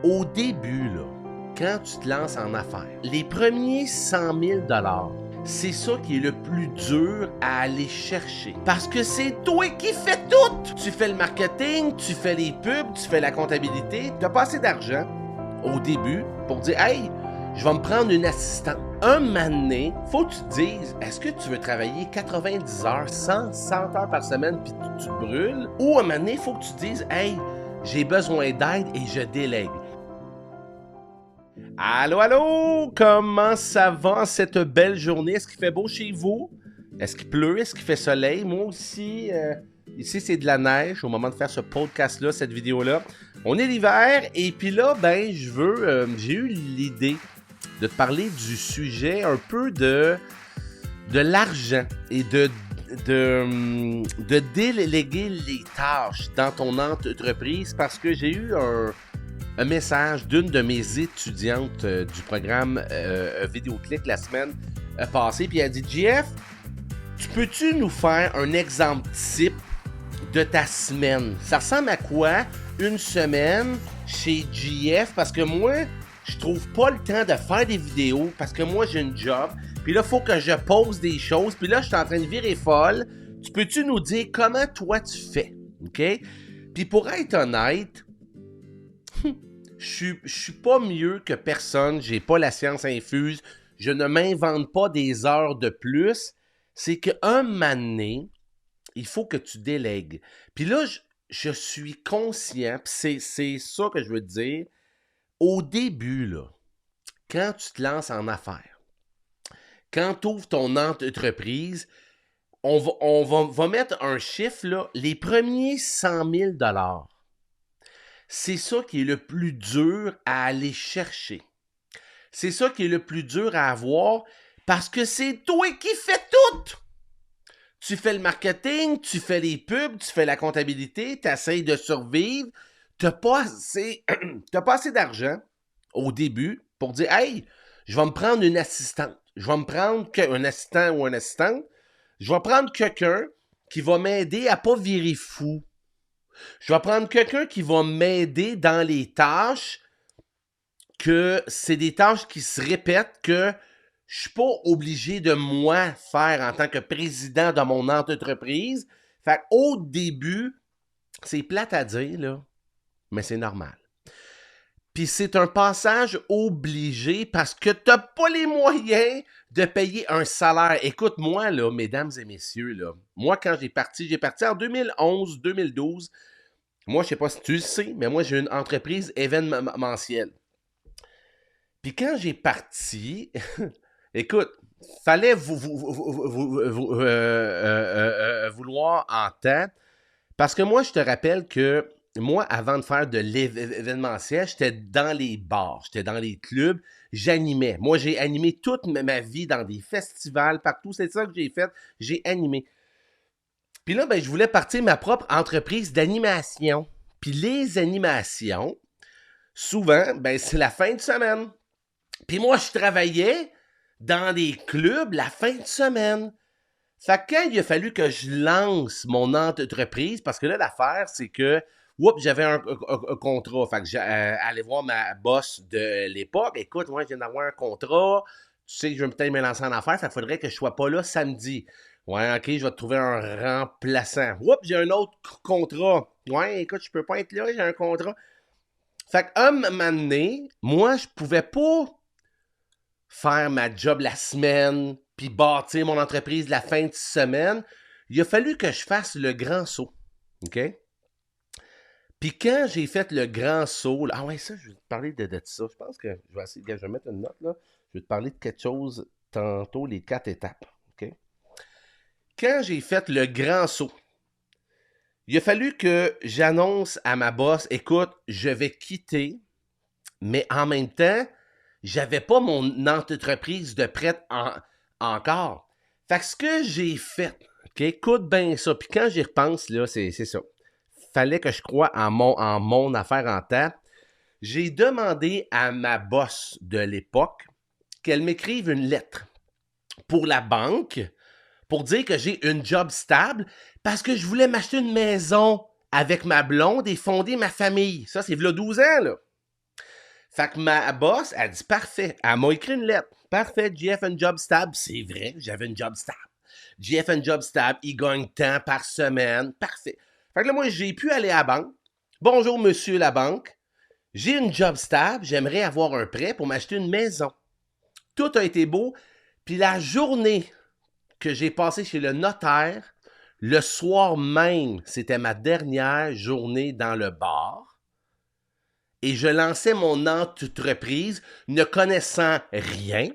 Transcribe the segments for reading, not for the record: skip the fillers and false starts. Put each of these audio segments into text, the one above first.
Au début, là, quand tu te lances en affaires, les premiers 100 000 $, c'est ça qui est le plus dur à aller chercher. Parce que c'est toi qui fais tout! Tu fais le marketing, tu fais les pubs, tu fais la comptabilité. Tu n'as pas assez d'argent au début pour dire « Hey, je vais me prendre une assistante. » Un moment donné, faut que tu te dises, est-ce que tu veux travailler 90 heures, 100 heures par semaine, puis tu te brûles? Ou un moment donné, il faut que tu te dises, hey, j'ai besoin d'aide et je délègue. Allô, allô! Comment ça va cette belle journée? Est-ce qu'il fait beau chez vous? Est-ce qu'il pleut? Est-ce qu'il fait soleil? Moi aussi, ici, c'est de la neige au moment de faire ce podcast-là, cette vidéo-là. On est l'hiver et puis là, ben, j'ai eu l'idée de te parler du sujet un peu de l'argent et de déléguer les tâches dans ton entreprise parce que j'ai eu un message d'une de mes étudiantes du programme Vidéoclic la semaine passée, puis elle a dit « JF, tu peux-tu nous faire un exemple type de ta semaine? Ça ressemble à quoi une semaine chez JF? Parce que moi, je trouve pas le temps de faire des vidéos parce que moi, j'ai une job. Puis là, il faut que je pose des choses. Puis là, je suis en train de virer folle. Tu peux-tu nous dire comment toi tu fais? OK? Puis pour être honnête, je suis pas mieux que personne. J'ai pas la science infuse. Je ne m'invente pas des heures de plus. C'est qu'un moment donné, il faut que tu délègues. Puis là, je suis conscient, puis c'est ça que je veux te dire. Au début, là, quand tu te lances en affaires, quand tu ouvres ton entreprise, on va mettre un chiffre, là, les premiers 100 000 $, c'est ça qui est le plus dur à aller chercher. C'est ça qui est le plus dur à avoir parce que c'est toi qui fais tout! Tu fais le marketing, tu fais les pubs, tu fais la comptabilité, tu essaies de survivre. Tu n'as pas assez d'argent au début pour dire « Hey, je vais me prendre une assistante. Je vais me prendre un assistant ou une assistante. Je vais prendre quelqu'un qui va m'aider à ne pas virer fou. Je vais prendre quelqu'un qui va m'aider dans les tâches que c'est des tâches qui se répètent que je ne suis pas obligé de moi faire en tant que président de mon entreprise. » Fait qu'au début, c'est plate à dire, là, mais c'est normal. Puis c'est un passage obligé parce que tu n'as pas les moyens de payer un salaire. Écoute-moi, là, mesdames et messieurs, là, moi, quand j'ai parti en 2011-2012. Moi, je ne sais pas si tu le sais, mais moi, j'ai une entreprise événementielle. Puis quand j'ai parti, écoute, fallait vouloir en temps. Parce que moi, je te rappelle que moi, avant de faire de l'événementiel, j'étais dans les bars, j'étais dans les clubs, j'animais. Moi, j'ai animé toute ma vie dans des festivals, partout. C'est ça que j'ai fait, j'ai animé. Puis là, ben, je voulais partir ma propre entreprise d'animation. Puis les animations, souvent, ben, c'est la fin de semaine. Puis moi, je travaillais dans des clubs la fin de semaine. Fait que quand il a fallu que je lance mon entreprise, parce que là, l'affaire, c'est que j'avais un contrat. Fait que j'allais voir ma boss de l'époque. Écoute, moi, je viens d'avoir un contrat. Tu sais que je vais peut-être me lancer en affaires. Ça faudrait que je sois pas là samedi. Ouais, OK, je vais te trouver un remplaçant. J'ai un autre contrat. Ouais, écoute, je peux pas être là, j'ai un contrat. Fait qu'un moment donné, moi, je pouvais pas faire ma job la semaine, puis bâtir mon entreprise la fin de semaine. Il a fallu que je fasse le grand saut. OK? Puis quand j'ai fait le grand saut, ah ouais, ça, je vais te parler de ça. Je pense que je vais essayer, je vais mettre une note là. Je vais te parler de quelque chose tantôt, les 4 étapes. OK? Quand j'ai fait le grand saut, il a fallu que j'annonce à ma boss, écoute, je vais quitter, mais en même temps, j'avais pas mon entreprise de prête encore. Fait que ce que j'ai fait, OK, écoute bien ça, puis quand j'y repense, là, c'est ça. Fallait que je croie en mon affaire en temps. J'ai demandé à ma boss de l'époque qu'elle m'écrive une lettre pour la banque pour dire que j'ai une job stable parce que je voulais m'acheter une maison avec ma blonde et fonder ma famille. Ça, c'est v'là 12 ans, là. Fait que ma boss, elle dit parfait. Elle m'a écrit une lettre. Parfait, GF un job stable. C'est vrai, j'avais une job stable. GF un job stable, il gagne tant par semaine. Parfait. Fait que là, moi, j'ai pu aller à la banque. Bonjour, monsieur la banque. J'ai une job stable, j'aimerais avoir un prêt pour m'acheter une maison. Tout a été beau. Puis la journée que j'ai passée chez le notaire, le soir même, c'était ma dernière journée dans le bar. Et je lançais mon entreprise ne connaissant rien.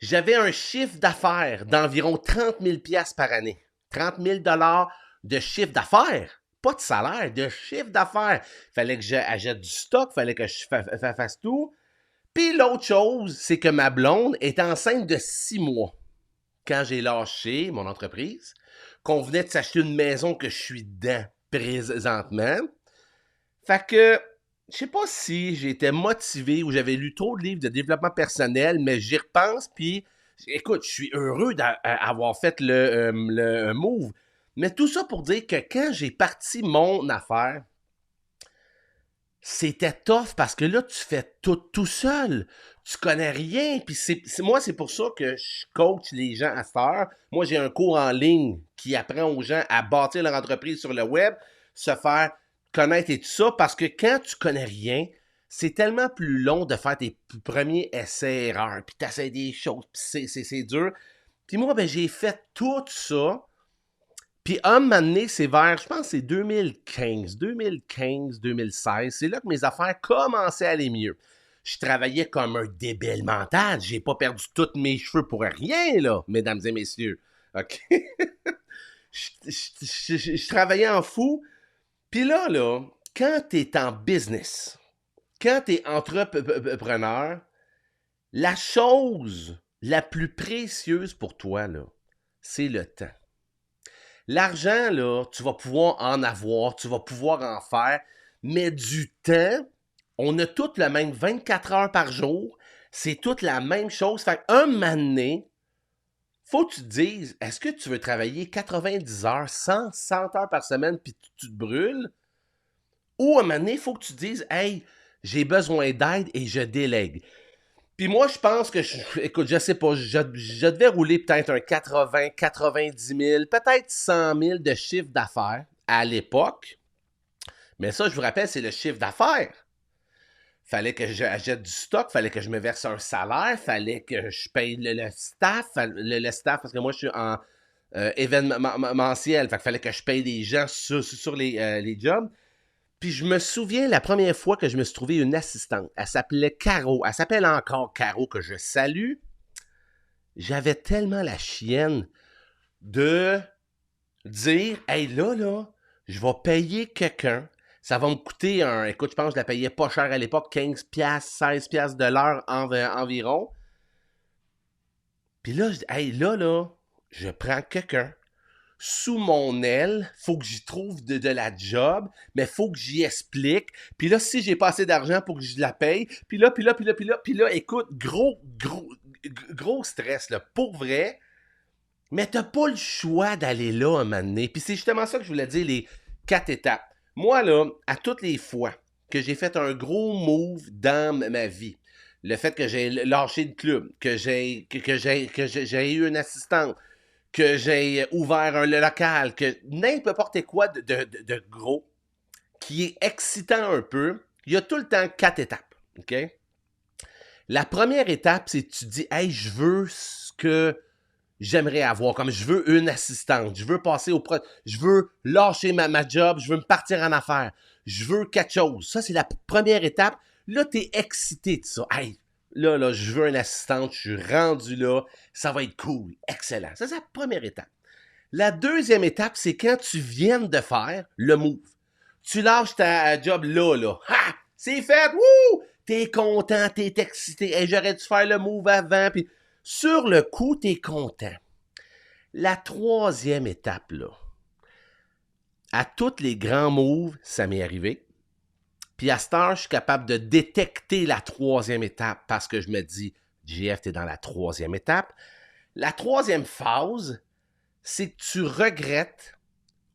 J'avais un chiffre d'affaires d'environ 30 000 $ par année. 30 000 $ de chiffre d'affaires. Pas de salaire, de chiffre d'affaires. Fallait que j'achète du stock, fallait que je fasse tout. Puis l'autre chose, c'est que ma blonde est enceinte de 6 mois quand j'ai lâché mon entreprise, qu'on venait de s'acheter une maison que je suis dedans présentement. Fait que, je sais pas si j'étais motivé ou j'avais lu trop de livres de développement personnel, mais j'y repense, puis écoute, je suis heureux d'avoir fait le move. Mais tout ça pour dire que quand j'ai parti mon affaire, c'était tough parce que là, tu fais tout seul. Tu connais rien. Puis moi, c'est pour ça que je coach les gens à faire. Moi, j'ai un cours en ligne qui apprend aux gens à bâtir leur entreprise sur le web, se faire connaître et tout ça. Parce que quand tu connais rien, c'est tellement plus long de faire tes premiers essais-erreurs. Puis tu essaies des choses. Puis c'est dur. Puis moi, ben, j'ai fait tout ça. Puis un moment donné, c'est vers, je pense que c'est 2015, 2016, c'est là que mes affaires commençaient à aller mieux. Je travaillais comme un débile mental. J'ai pas perdu tous mes cheveux pour rien, là, mesdames et messieurs. OK? je travaillais en fou. Puis là, quand tu es en business, quand tu es entrepreneur, la chose la plus précieuse pour toi, là, c'est le temps. L'argent, là, tu vas pouvoir en avoir, tu vas pouvoir en faire, mais du temps, on a toutes le même 24 heures par jour, c'est toute la même chose. Fait qu'un moment donné, faut que tu te dises, est-ce que tu veux travailler 90 heures, 100 heures par semaine, puis tu te brûles? Ou à un moment donné, il faut que tu te dises, hey, j'ai besoin d'aide et je délègue. Puis moi, je pense que, écoute, je sais pas, je devais rouler peut-être un 80, 90 000, peut-être 100 000 de chiffre d'affaires à l'époque. Mais ça, je vous rappelle, c'est le chiffre d'affaires. Fallait que j'achète du stock, fallait que je me verse un salaire, fallait que je paye le staff, le staff, parce que moi, je suis en événementiel, fallait que je paye des gens sur les jobs. Puis je me souviens la première fois que je me suis trouvé une assistante. Elle s'appelait Caro. Elle s'appelle encore Caro, que je salue. J'avais tellement la chienne de dire, hey là, je vais payer quelqu'un. Ça va me coûter écoute, je pense que je la payais pas cher à l'époque, 15$, 16$ de l'heure environ. Puis là, je dis, hey là, je prends quelqu'un. Sous mon aile, faut que j'y trouve de la job, mais faut que j'y explique. Puis là, si j'ai pas assez d'argent pour que je la paye, puis là, écoute, gros stress, là, pour vrai. Mais t'as pas le choix d'aller là un moment donné. Puis c'est justement ça que je voulais dire, les 4 étapes. Moi, là, à toutes les fois que j'ai fait un gros move dans ma vie, le fait que j'ai lâché le club, que j'ai eu une assistante, que j'ai ouvert un local, que n'importe quoi de gros, qui est excitant un peu, il y a tout le temps 4 étapes. OK? La première étape, c'est que tu dis, hey, je veux ce que j'aimerais avoir, comme je veux une assistante, je veux passer je veux lâcher ma job, je veux me partir en affaires, je veux quelque chose. Ça, c'est la première étape. Là, tu es excité de ça. Hey, là, je veux une assistante, je suis rendu là, ça va être cool, excellent. Ça, c'est la première étape. La deuxième étape, c'est quand tu viens de faire le move. Tu lâches ta job là. Ha! C'est fait! Wouh! T'es content, t'es excité. Hey, j'aurais dû faire le move avant. Puis sur le coup, t'es content. La troisième étape, là, à tous les grands moves, ça m'est arrivé. Puis à cette heure, je suis capable de détecter la troisième étape parce que je me dis, JF, t'es dans la troisième étape. La troisième phase, c'est que tu regrettes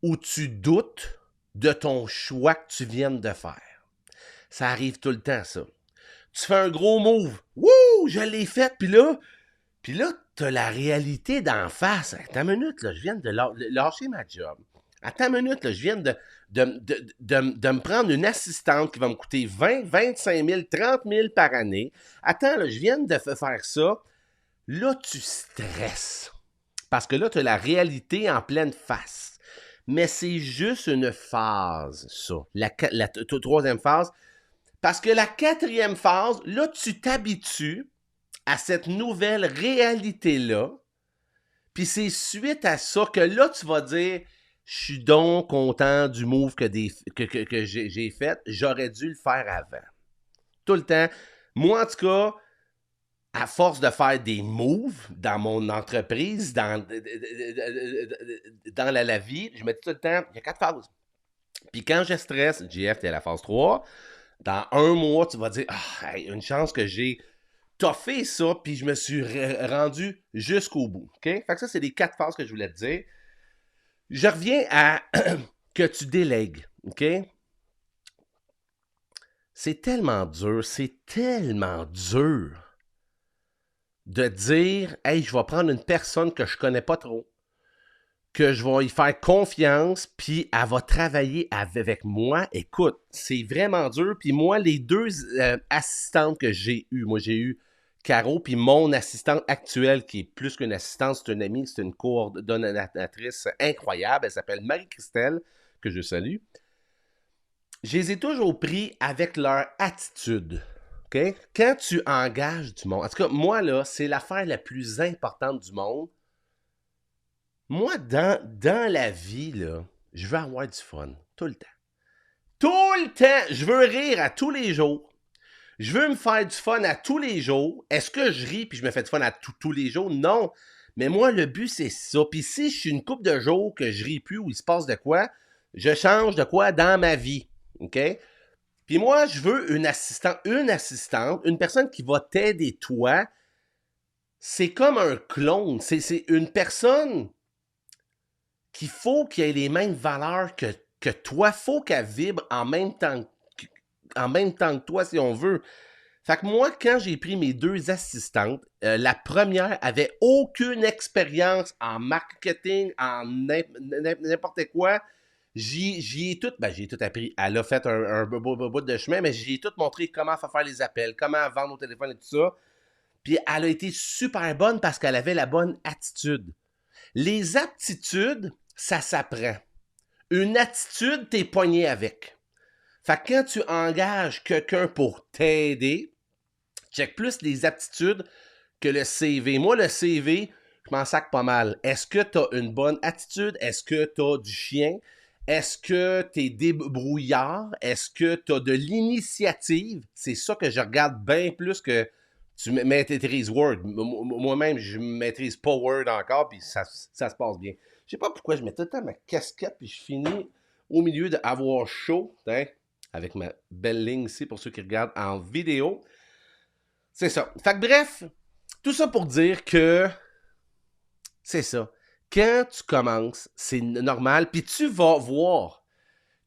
ou tu doutes de ton choix que tu viens de faire. Ça arrive tout le temps, ça. tu fais un gros move. Wouh, je l'ai fait. Puis là, t'as la réalité d'en face. Attends une minute, là, je viens de lâcher ma job. Attends une minute, là, je viens de me prendre une assistante qui va me coûter 20, 25 000, 30 000 par année. Attends, là, je viens de faire ça. Là, tu stresses. Parce que là, tu as la réalité en pleine face. Mais c'est juste une phase, ça. La troisième phase. Parce que la quatrième phase, là, tu t'habitues à cette nouvelle réalité-là. Puis c'est suite à ça que là, tu vas dire, je suis donc content du move que j'ai fait. J'aurais dû le faire avant. Tout le temps. Moi, en tout cas, à force de faire des moves dans mon entreprise, dans la vie, je me dis tout le temps, il y a 4 phases. Puis quand je stresse, JF, t'es à la phase 3. Dans un mois, tu vas dire, ah, une chance que j'ai toffé ça, puis je me suis rendu jusqu'au bout. OK? Fait que ça, c'est les 4 phases que je voulais te dire. Je reviens à que tu délègues. OK? C'est tellement dur de dire, hey, je vais prendre une personne que je connais pas trop, que je vais y faire confiance, puis elle va travailler avec moi. Écoute, c'est vraiment dur. Puis moi, les 2 assistantes que j'ai eues, moi j'ai eu Caro, puis mon assistante actuelle, qui est plus qu'une assistante, c'est une amie, c'est une coordonnatrice incroyable, elle s'appelle Marie-Christelle, que je salue. Je les ai toujours pris avec leur attitude. OK? Quand tu engages du monde, en tout cas, moi, là, c'est l'affaire la plus importante du monde. Moi, dans la vie, là, je veux avoir du fun. Tout le temps. Tout le temps! Je veux rire à tous les jours. Je veux me faire du fun à tous les jours. Est-ce que je ris puis je me fais du fun à tous les jours? Non. Mais moi, le but, c'est ça. Puis si je suis une couple de jours que je ris plus ou il se passe de quoi, je change de quoi dans ma vie. OK? Puis moi, je veux une assistante, une personne qui va t'aider toi. C'est comme un clone. C'est une personne qu'il faut qu'il ait les mêmes valeurs que toi. Faut qu'elle vibre en même temps que toi, si on veut. Fait que moi, quand j'ai pris mes 2 assistantes, la première avait aucune expérience en marketing, en n'importe quoi. J'y ai tout appris. Elle a fait un bout de chemin, mais j'y ai tout montré comment faire les appels, comment vendre au téléphone et tout ça. Puis elle a été super bonne parce qu'elle avait la bonne attitude. Les aptitudes, ça s'apprend. Une attitude, t'es pogné avec. Fait que quand tu engages quelqu'un pour t'aider, check plus les aptitudes que le CV. Moi, le CV, je m'en sac pas mal. Est-ce que tu as une bonne attitude? Est-ce que tu as du chien? Est-ce que tu es débrouillard? Est-ce que tu as de l'initiative? C'est ça que je regarde bien plus que tu maîtrises Word. Moi-même, je maîtrise pas Word encore, puis ça se passe bien. Je sais pas pourquoi je mets tout le temps ma casquette, puis je finis au milieu d'avoir chaud, hein, avec ma belle ligne ici pour ceux qui regardent en vidéo. C'est ça. Fait que bref, tout ça pour dire que c'est ça. Quand tu commences, c'est normal, puis tu vas voir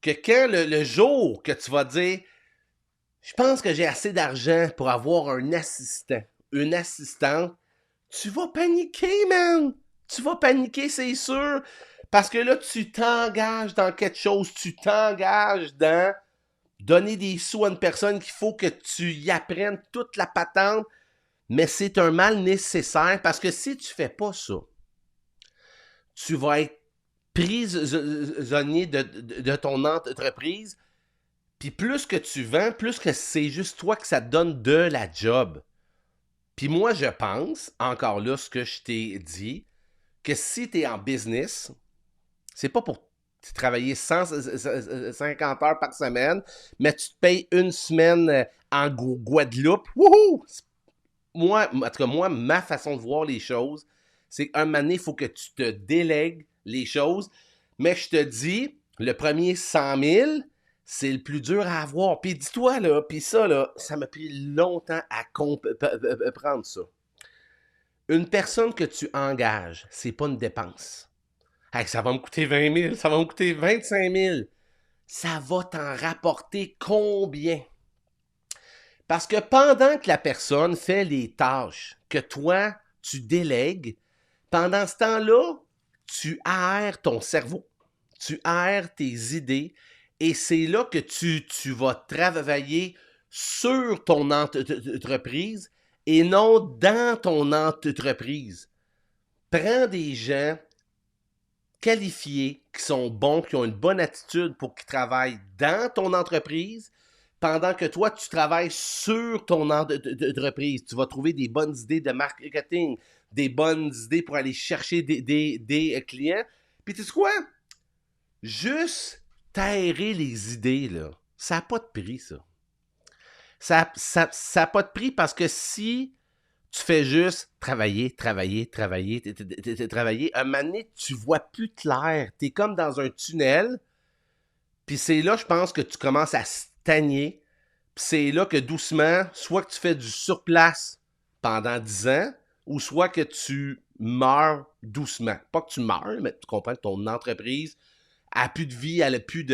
que quand le jour que tu vas dire je pense que j'ai assez d'argent pour avoir un assistant, une assistante, tu vas paniquer, man! Tu vas paniquer, c'est sûr, parce que là, tu t'engages dans quelque chose, tu t'engages dans donner des sous à une personne qu'il faut que tu y apprennes toute la patente, mais c'est un mal nécessaire parce que si tu fais pas ça, tu vas être prisonnier de ton entreprise, puis plus que tu vends, plus que c'est juste toi que ça te donne de la job. Puis moi, je pense, encore là, ce que je t'ai dit, que si tu es en business, c'est pas pour travailler 150 heures par semaine, mais tu te payes une semaine en Guadeloupe. Wouhou! Moi, en tout cas, moi, ma façon de voir les choses, c'est qu'un moment donné, il faut que tu te délègues les choses. Mais je te dis, le premier 100 000, c'est le plus dur à avoir. Puis dis-toi, là, puis ça, là, ça m'a pris longtemps à comprendre ça. Une personne que tu engages, c'est pas une dépense. Hey, ça va me coûter 20 000, ça va me coûter 25 000. Ça va t'en rapporter combien? Parce que pendant que la personne fait les tâches que toi, tu délègues, pendant ce temps-là, tu aères ton cerveau, tu aères tes idées, et c'est là que tu vas travailler sur ton entreprise et non dans ton entreprise. Prends des gens qualifiés, qui sont bons, qui ont une bonne attitude pour qu'ils travaillent dans ton entreprise, pendant que toi, tu travailles sur ton entreprise. Tu vas trouver des bonnes idées de marketing, des bonnes idées pour aller chercher des clients. Puis tu sais quoi? Juste t'aérer les idées, là, ça n'a pas de prix, ça. Ça n'a pas de prix parce que si tu fais juste travailler, à un moment donné, tu vois plus clair. Tu es comme dans un tunnel, puis c'est là, je pense, que tu commences à stagner. Puis c'est là que doucement, soit que tu fais du surplace pendant 10 ans, ou soit que tu meurs doucement. Pas que tu meurs, mais tu comprends que ton entreprise n'a plus de vie, elle n'a plus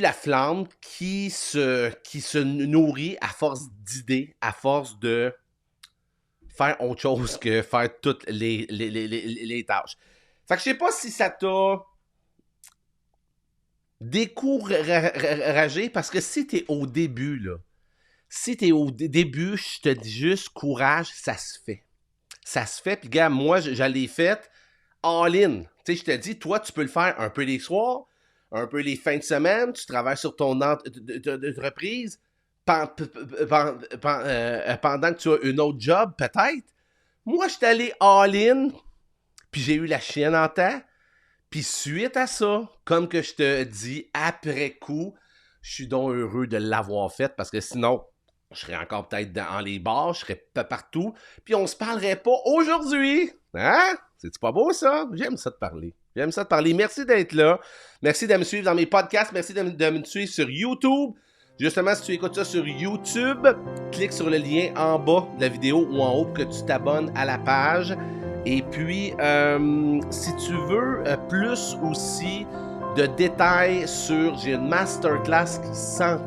la flamme qui se nourrit à force d'idées, à force de faire autre chose que faire toutes les tâches. Fait que je sais pas si ça t'a découragé, parce que si t'es au début, là, si t'es au début, je te dis juste courage, ça se fait. Ça se fait, puis gars, moi, je l'ai fait all-in. Tu sais, je te dis, toi, tu peux le faire un peu les soirs, un peu les fins de semaine, tu travailles sur ton entreprise pendant que tu as une autre job, peut-être. Moi, je suis allé all-in, puis j'ai eu la chienne en temps. Puis suite à ça, comme que je te dis, après coup, je suis donc heureux de l'avoir fait, parce que sinon, je serais encore peut-être dans les bars, je serais pas partout, puis on se parlerait pas aujourd'hui. Hein? C'est-tu pas beau, ça? J'aime ça de parler. J'aime ça de parler. Merci d'être là. Merci de me suivre dans mes podcasts. Merci de me suivre sur YouTube. Justement, si tu écoutes ça sur YouTube, clique sur le lien en bas de la vidéo ou en haut pour que tu t'abonnes à la page. Et puis, si tu veux plus aussi de détails j'ai une masterclass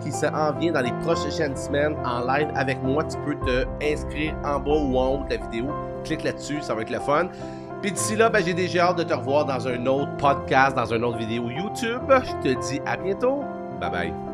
qui s'en vient dans les prochaines semaines en live avec moi. Tu peux te inscrire en bas ou en haut de la vidéo. Clique là-dessus, ça va être le fun. Puis d'ici là, j'ai déjà hâte de te revoir dans un autre podcast, dans une autre vidéo YouTube. Je te dis à bientôt. Bye bye.